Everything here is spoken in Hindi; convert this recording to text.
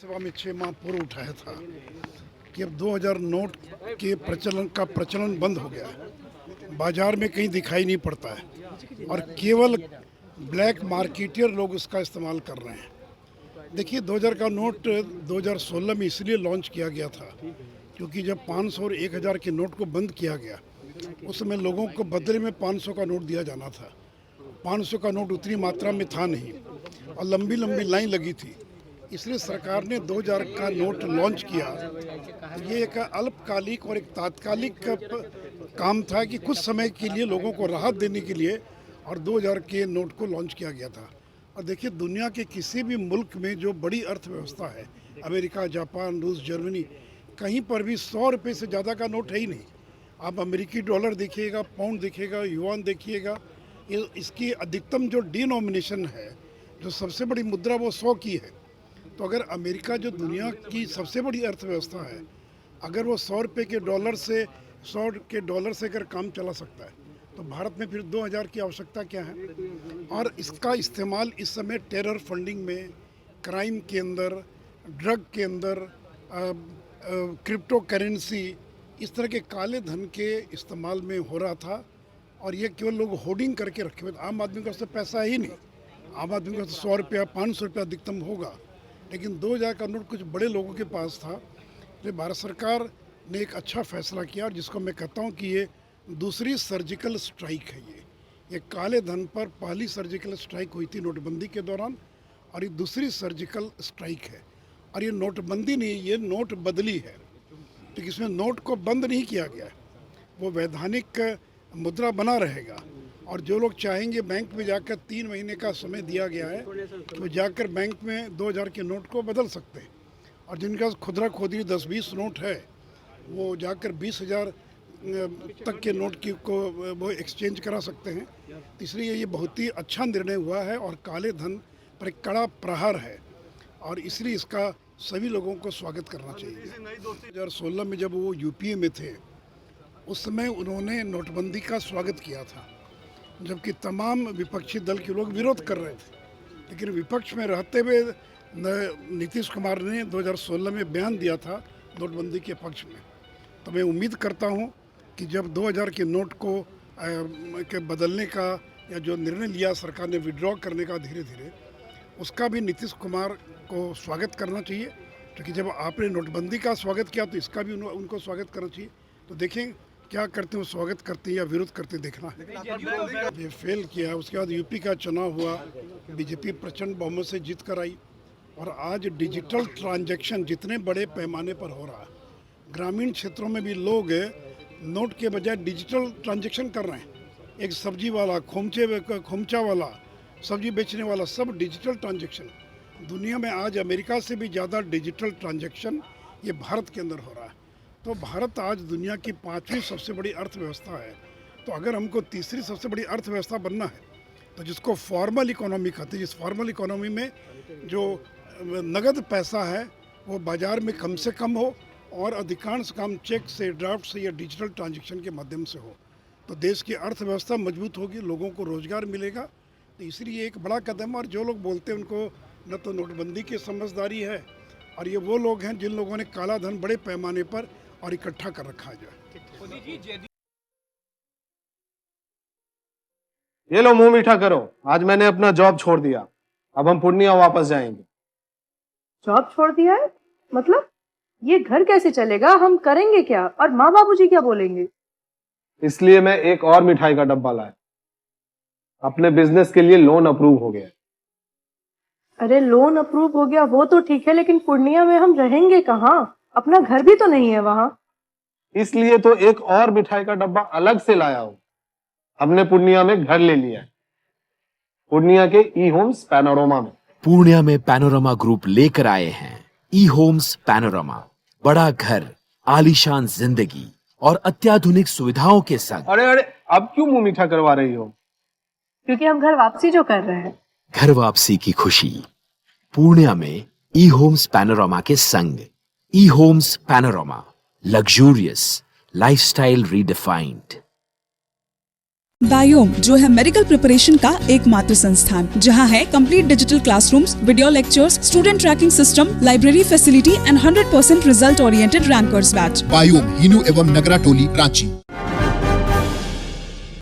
सभा में 6 माह पूर्व उठाया था कि अब 2000 नोट के प्रचलन बंद हो गया है। बाजार में कहीं दिखाई नहीं पड़ता है और केवल ब्लैक मार्केटियर लोग उसका इस्तेमाल कर रहे हैं। देखिए 2000 का नोट 2016 में इसलिए लॉन्च किया गया था क्योंकि जब 500 और 1000 के नोट को बंद किया गया उस समय लोगों को बदले में 500 का नोट दिया जाना था। 500 का नोट उतनी मात्रा में था नहीं और लंबी लंबी लाइन लगी थी, इसलिए सरकार ने 2000 का नोट लॉन्च किया। ये एक अल्पकालिक और एक तात्कालिक काम था कि कुछ समय के लिए लोगों को राहत देने के लिए और 2000 के नोट को लॉन्च किया गया था। और देखिए दुनिया के किसी भी मुल्क में जो बड़ी अर्थव्यवस्था है, अमेरिका, जापान, रूस, जर्मनी, कहीं पर भी 100 रुपये से ज़्यादा का नोट है ही नहीं। आप अमेरिकी डॉलर देखिएगा, पाउंड देखिएगा, युआन देखिएगा, इसकी अधिकतम जो डिनोमिनेशन है, जो सबसे बड़ी मुद्रा वो 100 की है। तो अगर अमेरिका जो दुनिया की सबसे बड़ी अर्थव्यवस्था है, अगर वो 100 रुपये के डॉलर से अगर काम चला सकता है तो भारत में फिर 2000 की आवश्यकता क्या है। और इसका इस्तेमाल इस समय टेरर फंडिंग में, क्राइम के अंदर, ड्रग के अंदर, क्रिप्टो करेंसी, इस तरह के काले धन के इस्तेमाल में हो रहा था। और ये केवल लोग होर्डिंग करके रखे हुए, आम आदमी के पास तो पैसा है ही नहीं। आम आदमी का तो 100 रुपया 500 रुपया अधिकतम होगा, लेकिन 2000 का नोट कुछ बड़े लोगों के पास था। तो भारत सरकार ने एक अच्छा फैसला किया और जिसको मैं कहता हूँ कि ये दूसरी सर्जिकल स्ट्राइक है। ये काले धन पर पहली सर्जिकल स्ट्राइक हुई थी नोटबंदी के दौरान और ये दूसरी सर्जिकल स्ट्राइक है। और ये नोटबंदी नहीं, ये नोट बदली है, क्योंकि इसमें नोट को बंद नहीं किया गया है, वो वैधानिक मुद्रा बना रहेगा। और जो लोग चाहेंगे बैंक में जाकर 3 महीने का समय दिया गया है तो जाकर बैंक में 2000 के नोट को बदल सकते हैं। और जिनका खुदरा खोदरी 10-20 नोट है वो जाकर 20,000 तक के नोट को वो एक्सचेंज करा सकते हैं। तो इसलिए ये बहुत ही अच्छा निर्णय हुआ है और काले धन पर एक कड़ा प्रहार है और इसलिए इसका सभी लोगों को स्वागत करना चाहिए। 2016 में जब वो यूपीए में थे उस समय उन्होंने नोटबंदी का स्वागत किया था, जबकि तमाम विपक्षी दल के लोग विरोध कर रहे थे। लेकिन विपक्ष में रहते हुए नीतीश कुमार ने 2016 में बयान दिया था नोटबंदी के पक्ष में। तो मैं उम्मीद करता हूं कि जब 2000 के नोट को के बदलने का या जो निर्णय लिया सरकार ने विड्रॉ करने का धीरे धीरे, उसका भी नीतीश कुमार को स्वागत करना चाहिए। क्योंकि जब आपने नोटबंदी का स्वागत किया तो इसका भी उनको स्वागत करना चाहिए। तो देखें क्या करते हैं, स्वागत करते हैं या विरोध करते हैं, देखना है। ये फेल किया, उसके बाद यूपी का चुनाव हुआ, बीजेपी प्रचंड बहुमत से जीत कर आई और आज डिजिटल ट्रांजैक्शन जितने बड़े पैमाने पर हो रहा है, ग्रामीण क्षेत्रों में भी लोग नोट के बजाय डिजिटल ट्रांजैक्शन कर रहे हैं। एक सब्जी वाला, खोमचा वाला, सब्जी बेचने वाला, सब डिजिटल ट्रांजैक्शन। दुनिया में आज अमेरिका से भी ज़्यादा डिजिटल ट्रांजैक्शन ये भारत के अंदर हो रहा है। तो भारत आज दुनिया की 5वीं सबसे बड़ी अर्थव्यवस्था है। तो अगर हमको तीसरी सबसे बड़ी अर्थव्यवस्था बनना है तो जिसको फॉर्मल इकोनॉमी कहते हैं, जिस फॉर्मल इकोनॉमी में जो नगद पैसा है वो बाज़ार में कम से कम हो और अधिकांश काम चेक से, ड्राफ्ट से या डिजिटल ट्रांजैक्शन के माध्यम से हो, तो देश की अर्थव्यवस्था मजबूत होगी, लोगों को रोज़गार मिलेगा। तो इसलिए एक बड़ा कदम। और जो लोग बोलते हैं उनको न तो नोटबंदी की समझदारी है और ये वो लोग हैं जिन लोगों ने काला धन बड़े पैमाने पर और इकट्ठा कर रखा जाए। ये लो मुंह मीठा करो, आज मैंने अपना जॉब छोड़ दिया, अब हम पूर्णिया वापस जाएंगे। जॉब छोड़ दिया है? मतलब ये घर कैसे चलेगा? हम करेंगे क्या? और माँ बाबूजी क्या बोलेंगे? इसलिए मैं एक और मिठाई का डब्बा लाया, अपने बिजनेस के लिए लोन अप्रूव हो गया। अरे लोन अप्रूव हो गया वो तो ठीक है, लेकिन पूर्णिया में हम रहेंगे कहाँ? अपना घर भी तो नहीं है वहाँ। इसलिए तो एक और मिठाई का डब्बा अलग से लाया हूं। हमने पूर्णिया में घर ले लिया है, पूर्णिया के ई होम्स पैनोरमा में। पूर्णिया में पैनोरमा ग्रुप लेकर आए हैं ई होम्स पैनोरमा। बड़ा घर, आलीशान जिंदगी और अत्याधुनिक सुविधाओं के संग। अरे अब क्यों मुंह मीठा करवा रही हो? क्योंकि हम घर वापसी जो कर रहे हैं। घर वापसी की खुशी पूर्णिया में ई होम्स पैनोरमा के संग। E Homes Panorama, luxurious lifestyle redefined. Biome, जो है मेडिकल प्रिपरेशन का एकमात्र संस्थान, जहां है complete digital classrooms, video lectures, student tracking system, library facility and 100% result oriented rankers batch. Biome, Hinoo एवं नगरा टोली, रांची।